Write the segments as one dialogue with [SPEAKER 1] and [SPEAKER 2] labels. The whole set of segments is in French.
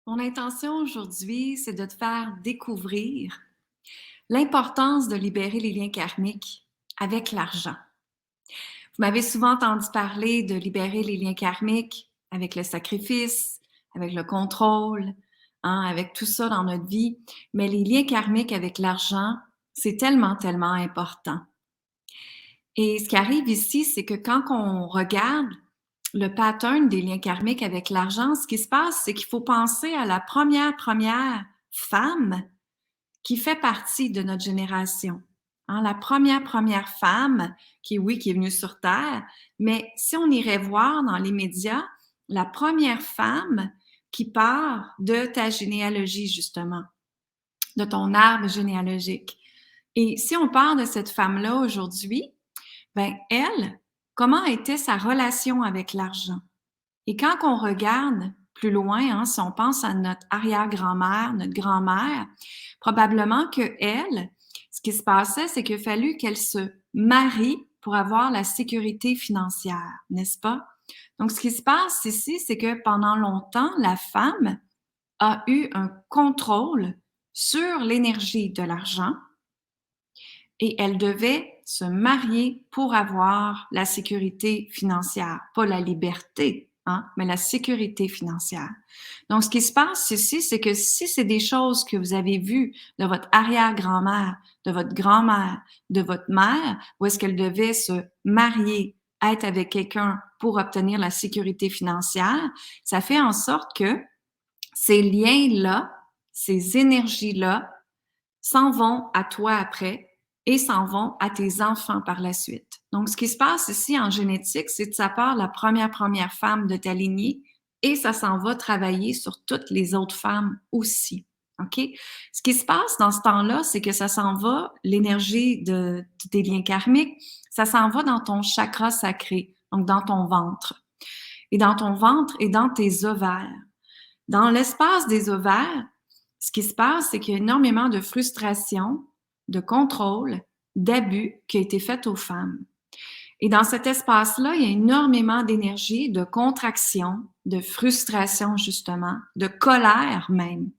[SPEAKER 1] Mon intention aujourd'hui, c'est de te faire découvrir l'importance de libérer les liens karmiques avec l'argent. Vous m'avez souvent entendu parler de libérer les liens karmiques avec le sacrifice, avec le contrôle, hein, avec tout ça dans notre vie, mais les liens karmiques avec l'argent, c'est tellement, tellement important. Et ce qui arrive ici, c'est que quand on regarde le pattern des liens karmiques avec l'argent, ce qui se passe, c'est qu'il faut penser à la première femme qui fait partie de notre génération. Hein, la première femme qui, oui, qui est venue sur Terre, mais si on irait voir dans les médias, la première femme qui part de ta généalogie, justement, de ton arbre généalogique. Et si on parle de cette femme-là aujourd'hui, ben elle, comment était sa relation avec l'argent? Et quand on regarde plus loin, hein, si on pense à notre arrière-grand-mère, notre grand-mère, probablement que elle, ce qui se passait, c'est qu'il a fallu qu'elle se marie pour avoir la sécurité financière, n'est-ce pas? Donc, ce qui se passe ici, c'est que pendant longtemps, la femme a eu un contrôle sur l'énergie de l'argent et elle devait se marier pour avoir la sécurité financière, pas la liberté, hein, mais la sécurité financière. Donc, ce qui se passe ici, c'est que si c'est des choses que vous avez vues de votre arrière-grand-mère, de votre grand-mère, de votre mère, où est-ce qu'elle devait se marier, être avec quelqu'un pour obtenir la sécurité financière, ça fait en sorte que ces liens-là, ces énergies-là, s'en vont à toi après et s'en vont à tes enfants par la suite. Donc, ce qui se passe ici en génétique, c'est que ça part la première femme de ta lignée et ça s'en va travailler sur toutes les autres femmes aussi. OK? Ce qui se passe dans ce temps-là, c'est que ça s'en va, l'énergie des liens karmiques, ça s'en va dans ton chakra sacré, donc dans ton ventre. Et dans ton ventre et dans tes ovaires. Dans l'espace des ovaires, ce qui se passe, c'est qu'il y a énormément de frustration, de contrôle, d'abus qui a été fait aux femmes. Et dans cet espace-là, il y a énormément d'énergie, de contraction, de frustration justement, de colère même.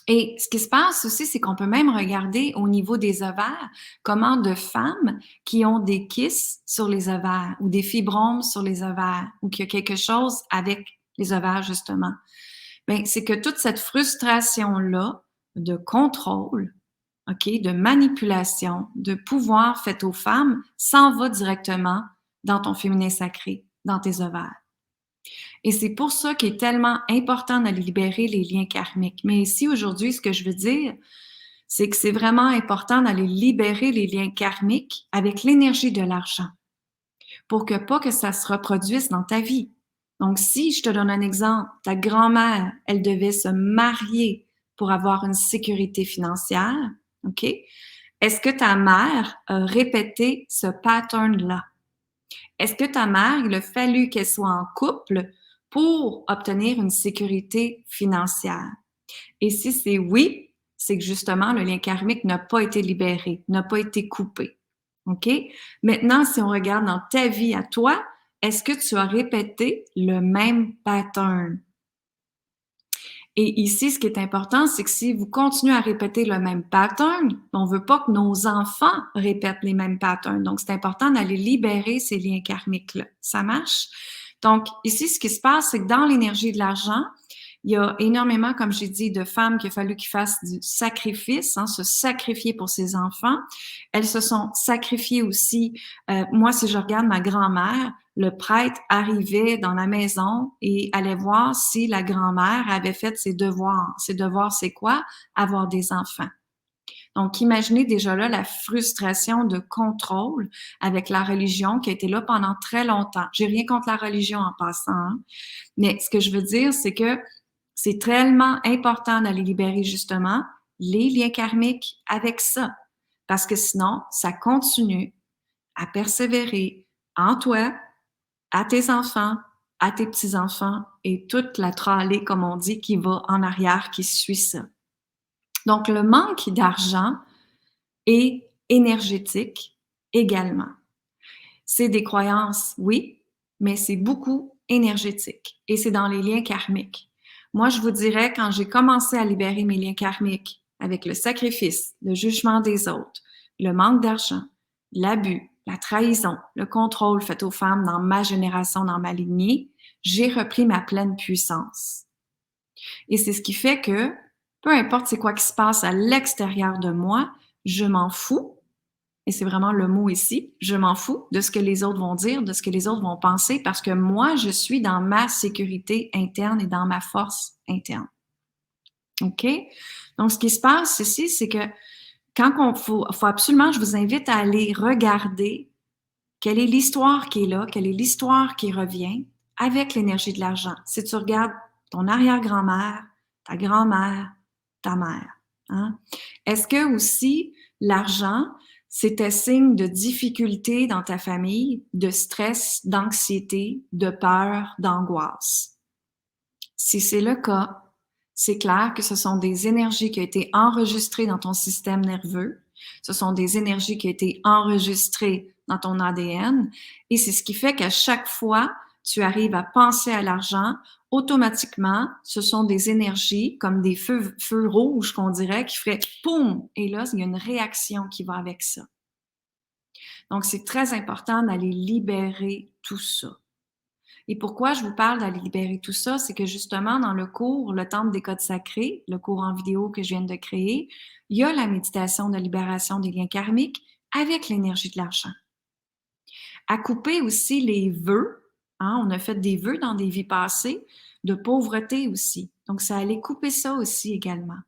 [SPEAKER 1] Et ce qui se passe aussi, c'est qu'on peut même regarder au niveau des ovaires comment de femmes qui ont des kystes sur les ovaires ou des fibromes sur les ovaires ou qu'il y a quelque chose avec les ovaires justement. Bien, c'est que toute cette frustration-là de contrôle, OK, de manipulation, de pouvoir fait aux femmes s'en va directement dans ton féminin sacré, dans tes ovaires. Et c'est pour ça qu'il est tellement important de libérer les liens karmiques. Mais ici, aujourd'hui, ce que je veux dire, c'est que c'est vraiment important d'aller libérer les liens karmiques avec l'énergie de l'argent pour que pas que ça se reproduise dans ta vie. Donc, si je te donne un exemple, ta grand-mère, elle devait se marier pour avoir une sécurité financière, OK? Est-ce que ta mère a répété ce pattern-là? Est-ce que ta mère, il a fallu qu'elle soit en couple pour obtenir une sécurité financière? Et si c'est oui, c'est que justement, le lien karmique n'a pas été libéré, n'a pas été coupé. OK? Maintenant, si on regarde dans ta vie à toi, est-ce que tu as répété le même pattern? Et ici, ce qui est important, c'est que si vous continuez à répéter le même pattern, on veut pas que nos enfants répètent les mêmes patterns. Donc, c'est important d'aller libérer ces liens karmiques-là. Ça marche? Donc, ici, ce qui se passe, c'est que dans l'énergie de l'argent, il y a énormément, comme j'ai dit, de femmes qu'il a fallu qu'ils fassent du sacrifice, hein, se sacrifier pour ses enfants. Elles se sont sacrifiées aussi. Moi, si je regarde ma grand-mère, le prêtre arrivait dans la maison et allait voir si la grand-mère avait fait ses devoirs. Ses devoirs, c'est quoi? Avoir des enfants. Donc, imaginez déjà là la frustration de contrôle avec la religion qui a été là pendant très longtemps. J'ai rien contre la religion en passant, hein. Mais ce que je veux dire, c'est que c'est tellement important d'aller libérer justement les liens karmiques avec ça. Parce que sinon, ça continue à persévérer en toi, à tes enfants, à tes petits-enfants et toute la tralée, comme on dit, qui va en arrière, qui suit ça. Donc, le manque d'argent est énergétique également. C'est des croyances, oui, mais c'est beaucoup énergétique et c'est dans les liens karmiques. Moi, je vous dirais, quand j'ai commencé à libérer mes liens karmiques avec le sacrifice, le jugement des autres, le manque d'argent, l'abus, la trahison, le contrôle fait aux femmes dans ma génération, dans ma lignée, j'ai repris ma pleine puissance. Et c'est ce qui fait que, peu importe c'est quoi qui se passe à l'extérieur de moi, je m'en fous. Et c'est vraiment le mot ici, je m'en fous de ce que les autres vont dire, de ce que les autres vont penser, parce que moi, je suis dans ma sécurité interne et dans ma force interne. OK? Donc, ce qui se passe ici, c'est que faut absolument, je vous invite à aller regarder quelle est l'histoire qui est là, quelle est l'histoire qui revient avec l'énergie de l'argent. Si tu regardes ton arrière-grand-mère, ta grand-mère, ta mère, hein? Est-ce que aussi l'argent, c'était signe de difficulté dans ta famille, de stress, d'anxiété, de peur, d'angoisse? Si c'est le cas, c'est clair que ce sont des énergies qui ont été enregistrées dans ton système nerveux. Ce sont des énergies qui ont été enregistrées dans ton ADN. Et c'est ce qui fait qu'à chaque fois, tu arrives à penser à l'argent, automatiquement, ce sont des énergies comme des feux rouges qu'on dirait qui feraient poum! Et là, il y a une réaction qui va avec ça. Donc, c'est très important d'aller libérer tout ça. Et pourquoi je vous parle d'aller libérer tout ça, c'est que justement, dans le cours Le Temple des codes sacrés, le cours en vidéo que je viens de créer, il y a la méditation de libération des liens karmiques avec l'énergie de l'argent. À couper aussi les vœux, hein, on a fait des vœux dans des vies passées, de pauvreté aussi. Donc, ça allait couper ça aussi également.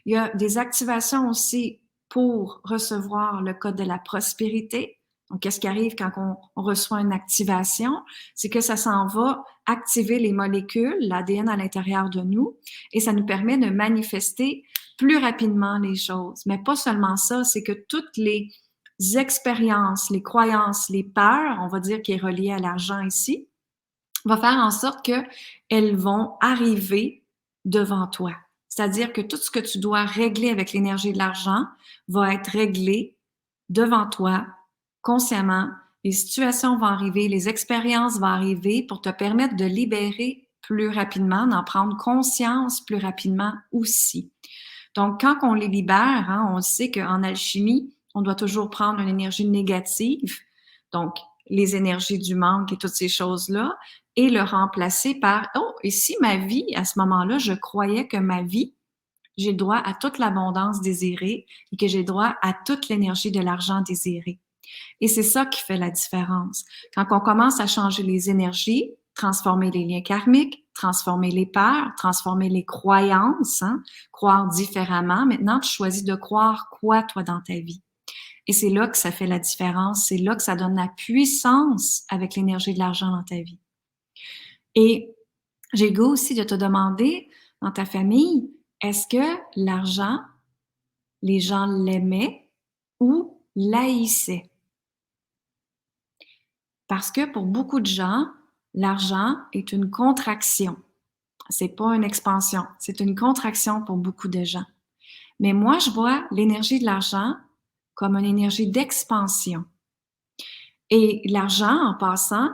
[SPEAKER 1] Il y a des activations aussi pour recevoir le code de la prospérité. Donc, qu'est-ce qui arrive quand on reçoit une activation? C'est que ça s'en va activer les molécules, l'ADN à l'intérieur de nous, et ça nous permet de manifester plus rapidement les choses. Mais pas seulement ça, c'est que toutes les expériences, les croyances, les peurs, on va dire qui est relié à l'argent ici, va faire en sorte que elles vont arriver devant toi. C'est-à-dire que tout ce que tu dois régler avec l'énergie de l'argent va être réglé devant toi, consciemment. Les situations vont arriver, les expériences vont arriver pour te permettre de libérer plus rapidement, d'en prendre conscience plus rapidement aussi. Donc, quand on les libère, hein, on sait qu'en alchimie, on doit toujours prendre une énergie négative, donc les énergies du manque et toutes ces choses-là, et le remplacer par « Oh, et si ma vie, à ce moment-là, je croyais que ma vie, j'ai droit à toute l'abondance désirée et que j'ai droit à toute l'énergie de l'argent désiré. » Et c'est ça qui fait la différence. Quand on commence à changer les énergies, transformer les liens karmiques, transformer les peurs, transformer les croyances, hein, croire différemment. Maintenant, tu choisis de croire quoi, toi, dans ta vie? Et c'est là que ça fait la différence. C'est là que ça donne la puissance avec l'énergie de l'argent dans ta vie. Et j'ai le goût aussi de te demander, dans ta famille, est-ce que l'argent, les gens l'aimaient ou l'haïssaient? Parce que pour beaucoup de gens, l'argent est une contraction. C'est pas une expansion, c'est une contraction pour beaucoup de gens. Mais moi, je vois l'énergie de l'argent comme une énergie d'expansion. Et l'argent, en passant,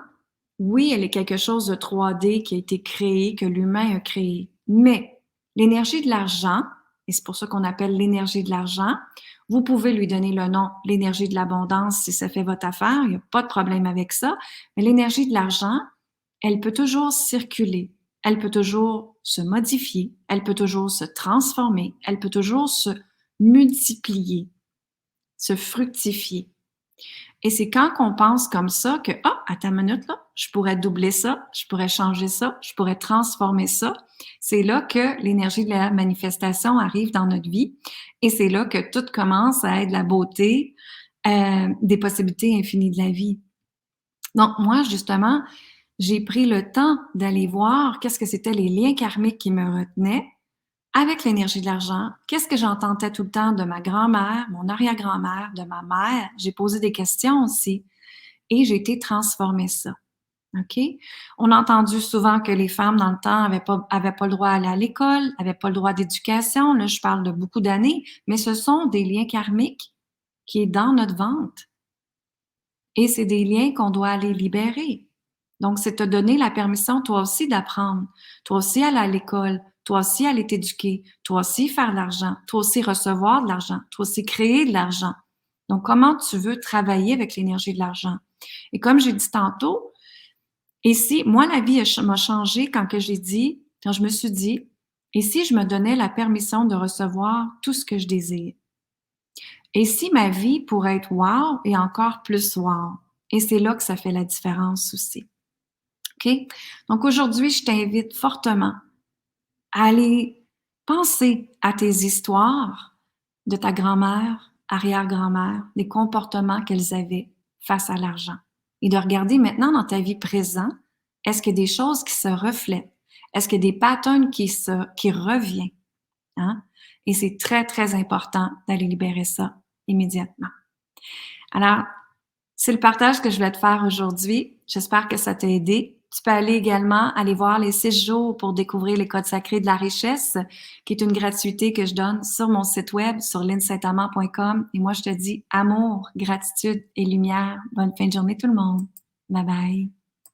[SPEAKER 1] oui, elle est quelque chose de 3D qui a été créé, que l'humain a créé. Mais l'énergie de l'argent, et c'est pour ça qu'on appelle l'énergie de l'argent, vous pouvez lui donner le nom l'énergie de l'abondance si ça fait votre affaire, il n'y a pas de problème avec ça. Mais l'énergie de l'argent, elle peut toujours circuler, elle peut toujours se modifier, elle peut toujours se transformer, elle peut toujours se multiplier, se fructifier. Et c'est quand on pense comme ça que, ah, attends une minute, là, je pourrais doubler ça, je pourrais changer ça, je pourrais transformer ça. C'est là que l'énergie de la manifestation arrive dans notre vie et c'est là que tout commence à être la beauté, des possibilités infinies de la vie. Donc, moi, justement, j'ai pris le temps d'aller voir qu'est-ce que c'était les liens karmiques qui me retenaient avec l'énergie de l'argent. Qu'est-ce que j'entendais tout le temps de ma grand-mère, mon arrière-grand-mère, de ma mère? J'ai posé des questions aussi et j'ai été transformer ça. OK? On a entendu souvent que les femmes, dans le temps, avaient pas le droit à aller à l'école, avaient pas le droit d'éducation. Là, je parle de beaucoup d'années, mais ce sont des liens karmiques qui est dans notre ventre. Et c'est des liens qu'on doit aller libérer. Donc, c'est te donner la permission, toi aussi, d'apprendre. Toi aussi, aller à l'école. toi aussi aller t'éduquer, toi aussi faire de l'argent, toi aussi recevoir de l'argent, toi aussi créer de l'argent. Donc, comment tu veux travailler avec l'énergie de l'argent? Et comme j'ai dit tantôt, et si, moi, la vie m'a changé quand je me suis dit, et si je me donnais la permission de recevoir tout ce que je désire? Et si ma vie pourrait être wow et encore plus wow? Et c'est là que ça fait la différence aussi. OK? Donc aujourd'hui, je t'invite fortement à aller penser à tes histoires de ta grand-mère, arrière-grand-mère, les comportements qu'elles avaient face à l'argent. Et de regarder maintenant dans ta vie présente, est-ce qu'il y a des choses qui se reflètent? Est-ce qu'il y a des patterns qui reviennent? Hein? Et c'est très, très important d'aller libérer ça immédiatement. Alors, c'est le partage que je voulais te faire aujourd'hui. J'espère que ça t'a aidé. Tu peux aller voir les 6 jours pour découvrir les codes sacrés de la richesse, qui est une gratuité que je donne sur mon site web, sur linsaintamant.com. Et moi, je te dis amour, gratitude et lumière. Bonne fin de journée tout le monde. Bye bye.